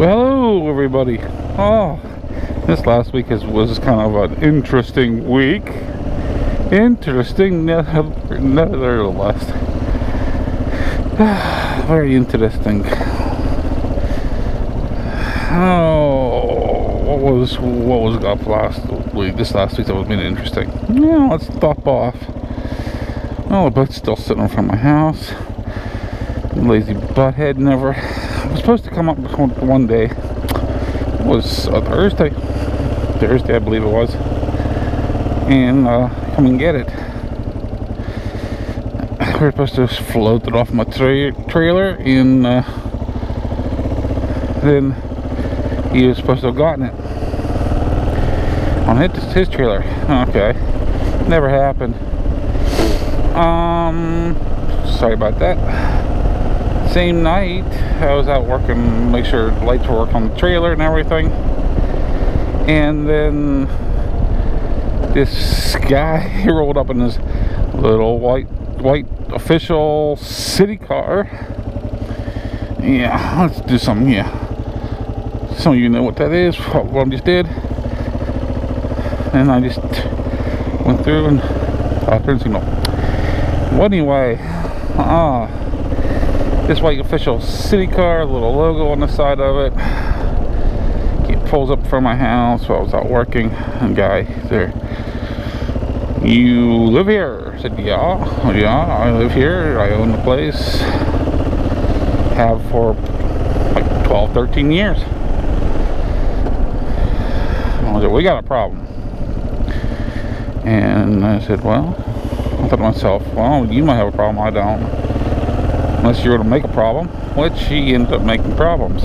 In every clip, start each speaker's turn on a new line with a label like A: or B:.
A: Well, hello everybody. Oh, this last week was kind of an interesting week. Interesting, nevertheless. Very interesting. Oh, what was up last week? This last week that was really interesting. Yeah, let's stop off. Well, the boat's still sitting in front of my house. Lazy butthead never. I was supposed to come up one day. It was a Thursday, I believe it was, and come and get it. We were supposed to float it off my trailer, and then he was supposed to have gotten it on his trailer. Okay, never happened. Sorry about that. Same night, I was out working, make sure lights were working on the trailer and everything, and then this guy rolled up in his little white official city car. Yeah, let's do something. Yeah, some of you know what that is, what I just did, and I just went through and turn signal. Well, anyway, this white official city car, a little logo on the side of it. He pulls up from my house while I was out working. And guy there, "You live here?" I said, yeah, I live here. I own the place. Have for like 12, 13 years. I said, "We got a problem." And I said, well, I thought to myself, well, you might have a problem, I don't. Unless you were to make a problem, which he ended up making problems.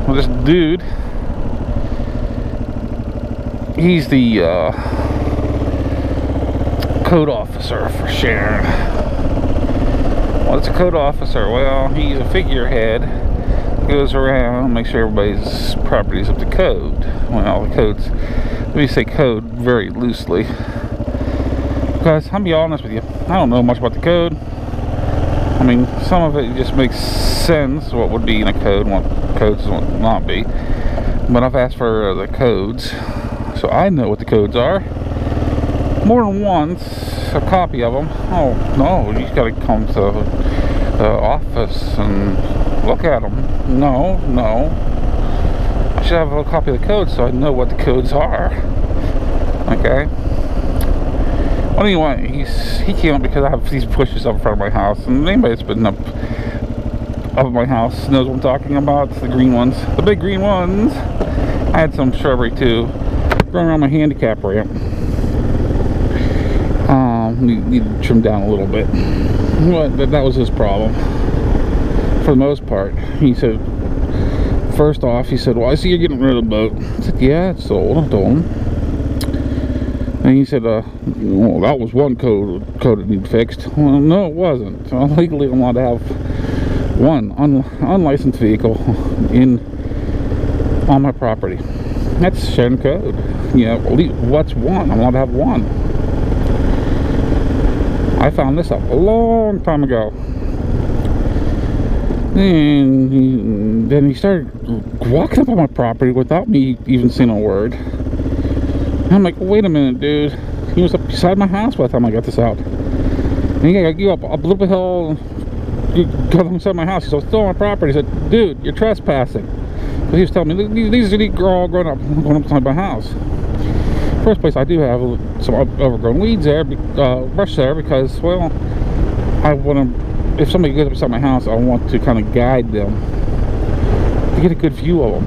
A: Well, this dude, he's the code officer for Sharon. What's a code officer? Well, he's a figurehead, goes around, makes sure everybody's property's up to code. Well, the codes, let me say code very loosely. Guys, I'll be honest with you, I don't know much about the code. I mean, some of it just makes sense, what would be in a code and what codes and what not be. But I've asked for the codes, so I know what the codes are. More than once, a copy of them. Oh, no, you gotta come to the office and look at them. No. I should have a copy of the code so I know what the codes are. Okay? Well, anyway, he came up because I have these bushes up in front of my house, and anybody that's been up at my house knows what I'm talking about. The green ones, the big green ones. I had some shrubbery too growing around my handicap ramp. Need to trim down a little bit, but that was his problem for the most part. He said, first off, he said, "Well, I see you're getting rid of the boat." I said, "Yeah, it's sold." I told him. And he said, well, that was one code that needed fixed. Well, no, it wasn't. So legally, I'm allowed to have one unlicensed vehicle on my property. That's Sharon code. Yeah, what's one? I'm allowed to have one. I found this out a long time ago. And then he started walking up on my property without me even saying a word. I'm like, wait a minute, dude. He was up beside my house by the time I got this out. And he got you up a little bit hill. You got inside my house. He said, still on my property. He said, dude, you're trespassing. So he was telling me, these are all going up beside my house. First place, I do have some overgrown weeds there, brush there, because, well, I want to, if somebody goes up beside my house, I want to kind of guide them to get a good view of them.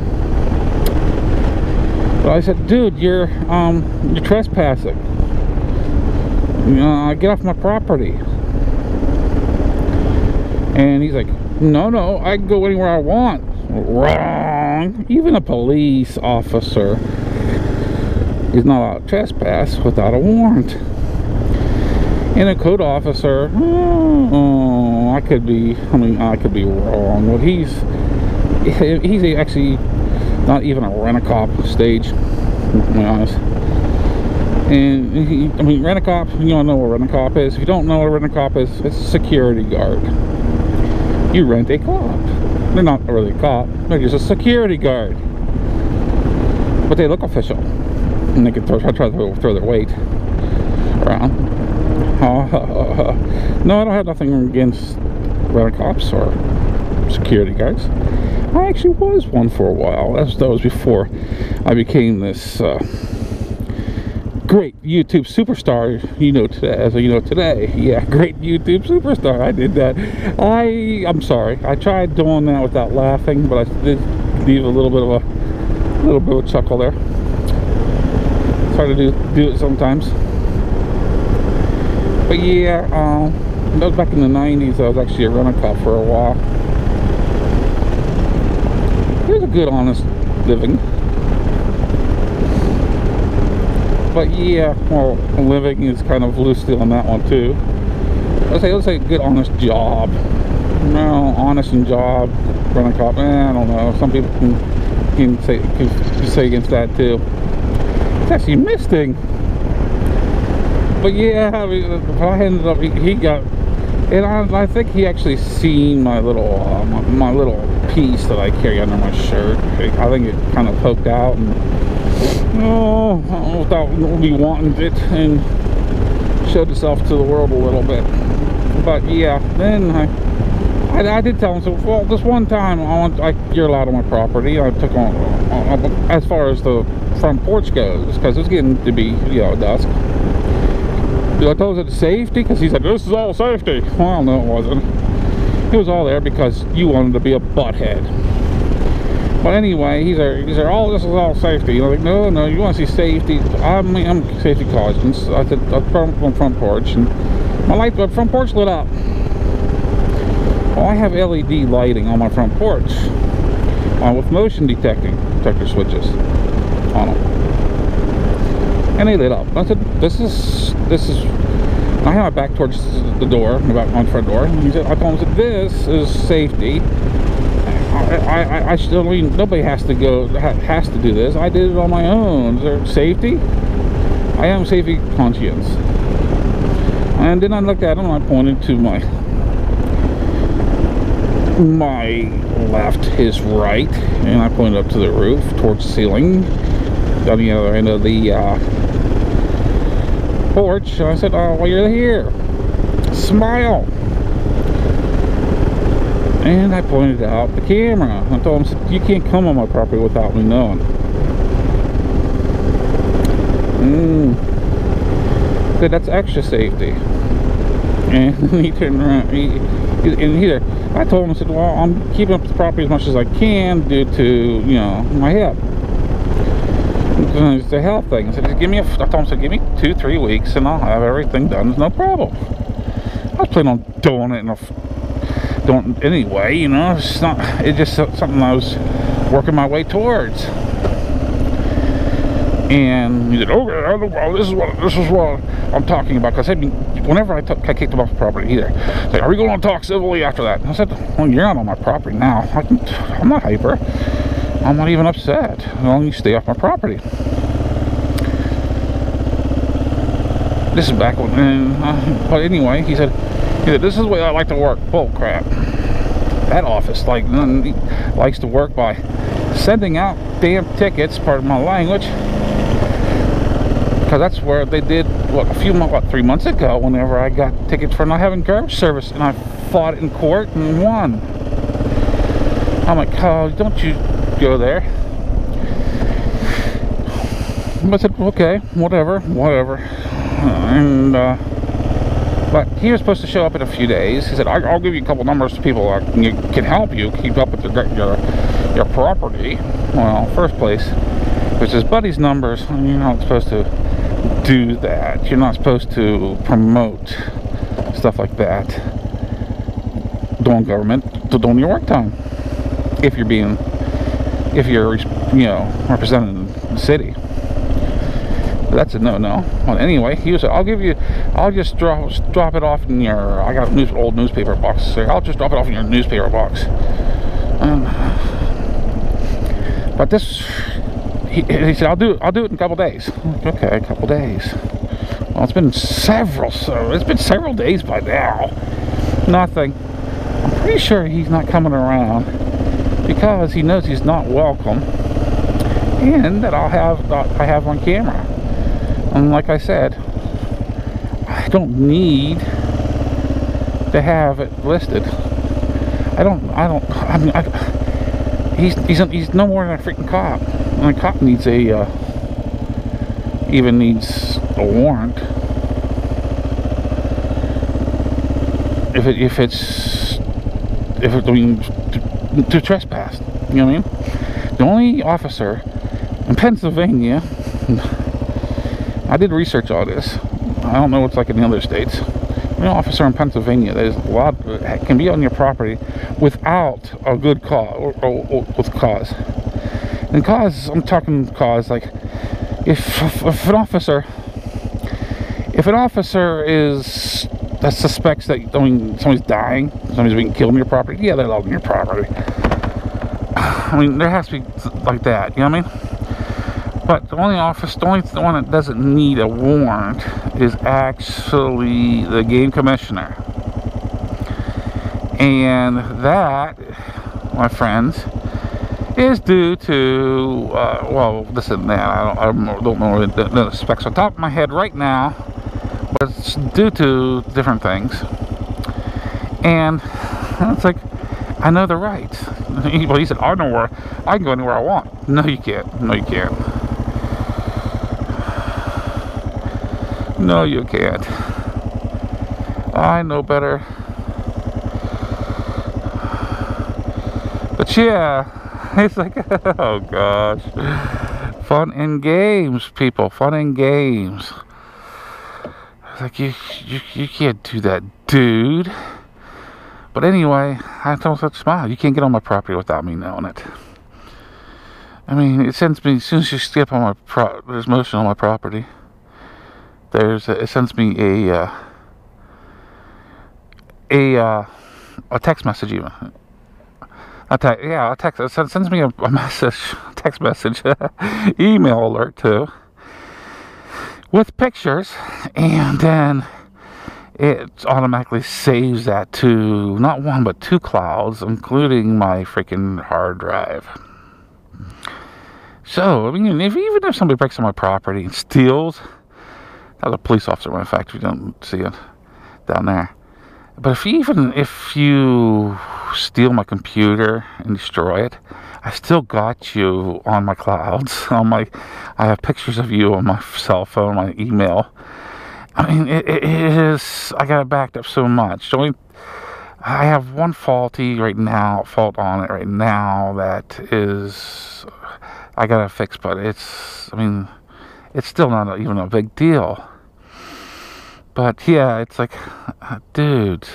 A: But I said, dude, you're trespassing. Get off my property. And he's like, no, I can go anywhere I want. Wrong. Even a police officer is not allowed to trespass without a warrant. And a code officer, I could be wrong. But he's actually not even a rent-a-cop stage, to be honest. And I mean, rent-a-cop, you don't know what rent-a-cop is. If you don't know what a rent-a-cop is, it's a security guard. You rent a cop. They're not really a cop, they're just a security guard. But they look official. And they can try to throw their weight around. No, I don't have nothing against rent-a-cops or security guards. I actually was one for a while. That was before I became this great YouTube superstar, today. Yeah, great YouTube superstar. I did that. I'm sorry. I tried doing that without laughing, but I did leave a little bit of a chuckle there. Try to do it sometimes. But yeah, that was back in the 90s. I was actually a rent-a-cop for a while. It was a good, honest living. But yeah, well, living is kind of loosely on that one too. Let's say a good, honest job. No, honest and job, rent-a-cop. I don't know. Some people can say against that too. It's actually misting. But yeah, I ended up, he got, and I think he actually seen my little my little piece that I carry under my shirt. I think it kind of poked out, and without me wanting it, and showed itself to the world a little bit. But yeah, then I did tell him, so well, this one time you're allowed on my property. I took on as far as the front porch goes, because it's getting to be dusk. I told him it's safety, because he said this is all safety. Well, no, it wasn't. It was all there because you wanted to be a butthead. But anyway, he's like, oh, this is all safety. Like, no, you want to see safety? I'm safety cautious. I said, I'm from front porch, and my front porch lit up. Well, I have LED lighting on my front porch, with motion detector switches on them, and they lit up. I said, this is. I have my back towards the door, my front door. And he said, I told him, this is safety. I still mean, nobody has to do this. I did it on my own. Is there safety? I am safety conscious. And then I looked at him and I pointed to my left, his right, and I pointed up to the roof towards the ceiling on the other end of the porch. And I said, oh, well, you're here, smile. And I pointed out the camera. I told him, you can't come on my property without me knowing. Said, that's extra safety. And he turned around, I told him, I said, well, I'm keeping up the property as much as I can due to, my hip. It's a health thing. I said, I told him, give me 2-3 weeks and I'll have everything done. There's no problem. I was planning on doing it anyway, it's just something I was working my way towards. And he said, okay, well, this is what I'm talking about. Because whenever I kicked him off the property, he's like, are we going to talk civilly after that? And I said, well, you're not on my property now. I'm not hyper. I'm not even upset as long as you stay off my property. This is back when, but anyway, he said, this is the way I like to work. Bull crap. That office likes to work by sending out damn tickets, pardon my language, because that's where they did 3 months ago, whenever I got tickets for not having garbage service, and I fought it in court and won. I'm like, oh, don't you go there. I said, okay, whatever. And but he was supposed to show up in a few days. He said, I'll give you a couple numbers of people that can help you keep up with your property. Well, first place, which is buddy's numbers. You're not supposed to do that. You're not supposed to promote stuff like that during during your work time. If you're representing the city. That's a no-no. Well, anyway, he was, I'll just drop it off in your, I got an old newspaper box, so I'll just drop it off in your newspaper box. But this, he said, I'll do it in a couple days. I'm like, okay, a couple days. Well, it's been several days by now. Nothing. I'm pretty sure he's not coming around because he knows he's not welcome, and that I have on camera. And like I said, I don't need to have it listed. I mean, he's no more than a freaking cop. And a cop needs even needs a warrant. If I mean, to trespass, you know what I mean? The only officer in Pennsylvania, I did research on this. I don't know what's like in the other states. The only officer in Pennsylvania that is allowed can be on your property without a good cause or with cause. And cause, I'm talking cause like if an officer is that suspects that, I mean, somebody's dying, somebody's being killed on your property, yeah, they're allowed on your property. I mean, there has to be like that, you know what I mean? But the only one that doesn't need a warrant is actually the game commissioner. And that, my friends, is due to, well, this and that. I don't know the specs on top of my head right now, but it's due to different things. And it's like, I know the rights. Well, he said, I know where I can go anywhere I want. No, you can't. No, you can't. No, you can't. I know better. But yeah, it's like, oh gosh. Fun and games, people. Fun and games. It's like, you can't do that, dude. But anyway, I don't such smile. You can't get on my property without me knowing it. I mean, it sends me, as soon as you skip on my there's motion on my property, it sends me a text message even. A text. It sends me a message, text message, email alert too, with pictures, and then it automatically saves that to not one but 2 clouds, including my freaking hard drive. So, I mean, even if somebody breaks on my property and steals, that was a police officer, in fact, we don't see it down there. But if you steal my computer and destroy it, I still got you on my clouds. I have pictures of you on my cell phone, my email. I mean, it is. I got it backed up so much. I have one fault on it right now that is I gotta fix, but it's still not even a big deal. But yeah, it's like, dude,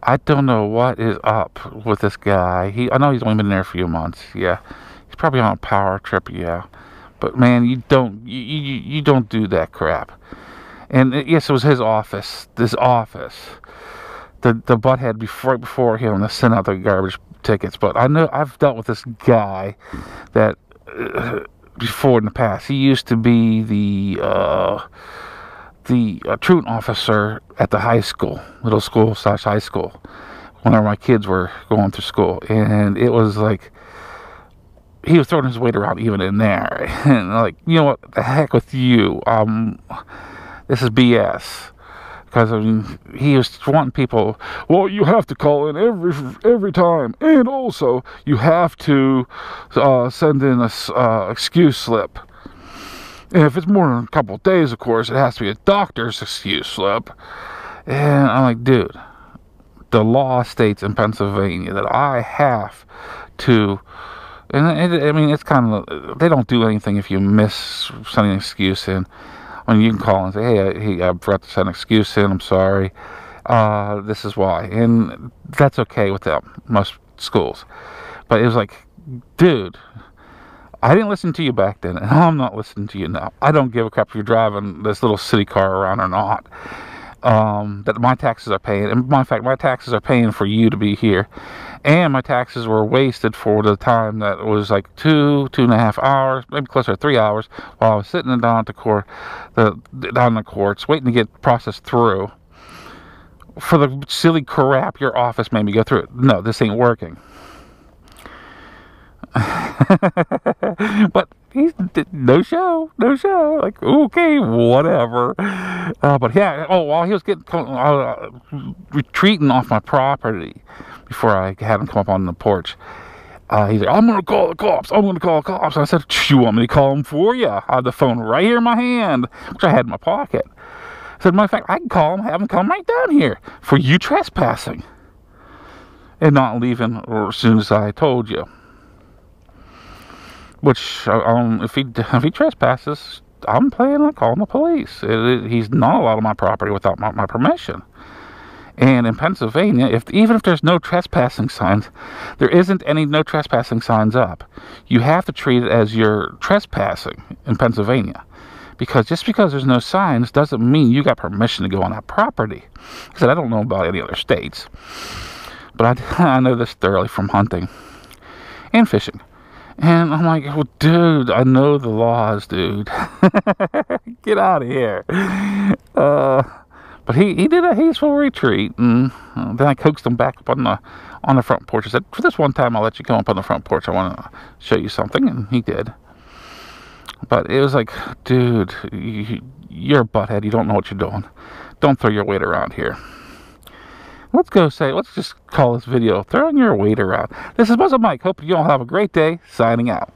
A: I don't know what is up with this guy. I know he's only been there a few months. Yeah, he's probably on a power trip. Yeah, but man, you don't do that crap. And yes, it was his office. This office, the butthead right before him to send out the garbage tickets. But I know I've dealt with this guy that before in the past. He used to be the truant officer at the high school, middle school / high school, whenever my kids were going through school. And it was like, he was throwing his weight around even in there. And like, you know what, the heck with you. This is BS. Because, I mean, he was wanting people, well, you have to call in every time. And also, you have to send in a excuse slip. And if it's more than a couple of days, of course, it has to be a doctor's excuse slip. And I'm like, dude, the law states in Pennsylvania that I have to, and I mean, it's kind of, they don't do anything if you miss sending an excuse in. I mean, you can call and say, hey, I forgot to send an excuse in, I'm sorry. This is why. And that's okay with them, most schools. But it was like, dude, I didn't listen to you back then, and I'm not listening to you now. I don't give a crap if you're driving this little city car around or not. that my taxes are paying. And in fact, my taxes are paying for you to be here. And my taxes were wasted for the time that was like 2.5 hours, maybe closer to 3 hours, while I was sitting down at the court, down in the courts, waiting to get processed through for the silly crap your office made me go through. No, this ain't working. But he's no show. Like, okay, whatever. But yeah, while he was retreating off my property before I had him come up on the porch, he's like, I'm gonna call the cops. And I said, you want me to call them for you? I had the phone right here in my hand, which I had in my pocket. I said, matter of fact, I can call them, have them come right down here for you trespassing and not leaving as soon as I told you. Which, if he trespasses, I'm planning on calling the police. He's not allowed on my property without my permission. And in Pennsylvania, even if there's no trespassing signs, there isn't any no trespassing signs up. You have to treat it as you're trespassing in Pennsylvania. Because just because there's no signs doesn't mean you got permission to go on that property. I said, I don't know about any other states. But I know this thoroughly from hunting and fishing. And I'm like, well, dude, I know the laws, dude. Get out of here. But he did a hasteful retreat, and then I coaxed him back up on the front porch. I said, for this one time, I'll let you come up on the front porch. I want to show you something, and he did. But it was like, dude, you're a butthead. You don't know what you're doing. Don't throw your weight around here. Let's just call this video throwing your weight around. This is MuzzleMike. Hope you all have a great day. Signing out.